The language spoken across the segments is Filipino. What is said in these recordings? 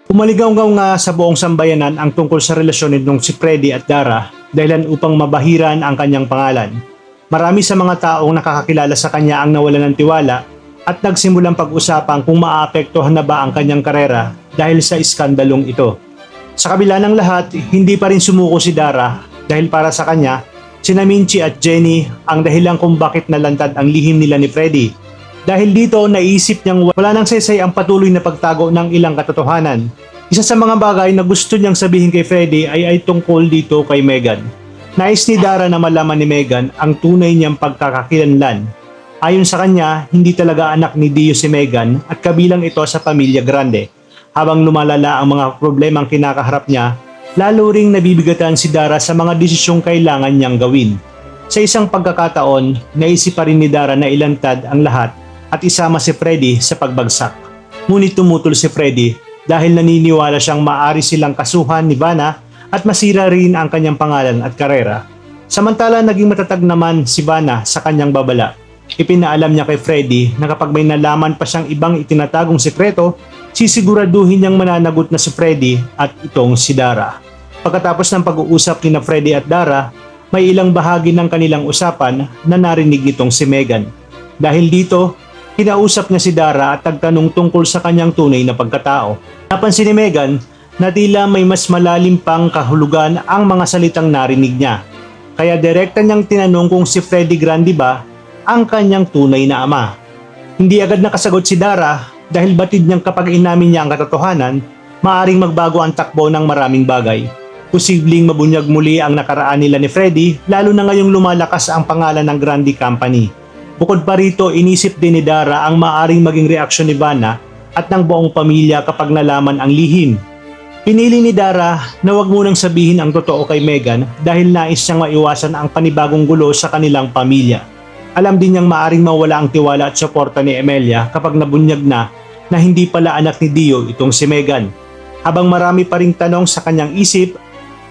Umaligaw nga sa buong sambayanan ang tungkol sa relasyon nitong si Freddy at Dara dahilan upang mabahiran ang kanyang pangalan. Marami sa mga taong nakakakilala sa kanya ang nawalan ng tiwala at nagsimulang pag-usapan kung maapektuhan na ba ang kanyang karera dahil sa iskandalong ito. Sa kabila ng lahat, hindi pa rin sumuko si Dara dahil para sa kanya, sina Minchi at Jenny ang dahilan kung bakit nalantad ang lihim nila ni Freddy. Dahil dito, naisip niyang wala nang saysay ang patuloy na pagtago ng ilang katotohanan. Isa sa mga bagay na gusto niyang sabihin kay Freddy ay tungkol dito kay Megan. Nais ni Dara na malaman ni Megan ang tunay niyang pagkakakilanlan. Ayon sa kanya, hindi talaga anak ni Dio si Megan at kabilang ito sa pamilya Grande. Habang lumalala ang mga problemang kinakaharap niya, lalo ring nabibigatan si Dara sa mga desisyong kailangan niyang gawin. Sa isang pagkakataon, naisip pa rin ni Dara na ilantad ang lahat at isama si Freddy sa pagbagsak. Ngunit tumutol si Freddy dahil naniniwala siyang maaari silang kasuhan ni Vanna at masira rin ang kanyang pangalan at karera. Samantala naging matatag naman si Vanna sa kanyang babala. Ipinaalam niya kay Freddy na kapag may nalaman pa siyang ibang itinatagong sekreto, sisiguraduhin niyang mananagot na si Freddy at itong si Dara. Pagkatapos ng pag-uusap ni Freddy at Dara, may ilang bahagi ng kanilang usapan na narinig itong si Megan. Dahil dito, kinausap niya si Dara at nagtanong tungkol sa kanyang tunay na pagkatao. Napansin ni Megan na tila may mas malalim pang kahulugan ang mga salitang narinig niya. Kaya direkta niyang tinanong kung si Freddy Grande ba ang kanyang tunay na ama. Hindi agad nakasagot si Dara dahil batid niyang kapag inamin niya ang katotohanan, maaring magbago ang takbo ng maraming bagay. Posibleng mabunyag muli ang nakaraan nila ni Freddy lalo na ngayong lumalakas ang pangalan ng Grande Company. Bukod pa rito, inisip din ni Dara ang maaring maging reaksyon ni Vanna at ng buong pamilya kapag nalaman ang lihim. Pinili ni Dara na wag munang sabihin ang totoo kay Megan dahil nais niyang maiwasan ang panibagong gulo sa kanilang pamilya. Alam din niyang maaring mawala ang tiwala at suporta ni Emilia kapag nabunyag na hindi pala anak ni Dio itong si Megan. Habang marami pa ring tanong sa kanyang isip,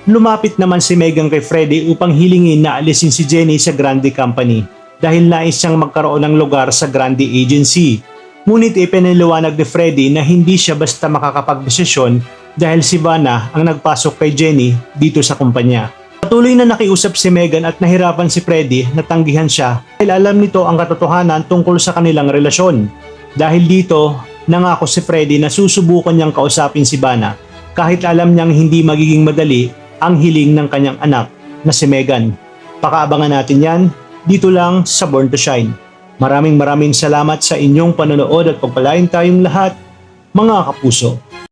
lumapit naman si Megan kay Freddy upang hilingin na alisin si Jenny sa Grande Company dahil nais siyang magkaroon ng lugar sa Grande Agency. Ngunit ipinaliwanag ni Freddy na hindi siya basta makakapagdesisyon dahil si Vanna ang nagpasok kay Jenny dito sa kumpanya. Patuloy na nakiusap si Megan at nahirapan si Freddy na tanggihan siya dahil alam nito ang katotohanan tungkol sa kanilang relasyon. Dahil dito, nangako si Freddy na susubukan niyang kausapin si Vanna kahit alam niyang hindi magiging madali ang hiling ng kanyang anak na si Megan. Pakaabangan natin yan dito lang sa Born to Shine. Maraming salamat sa inyong panonood at pagpalain tayong lahat, mga kapuso.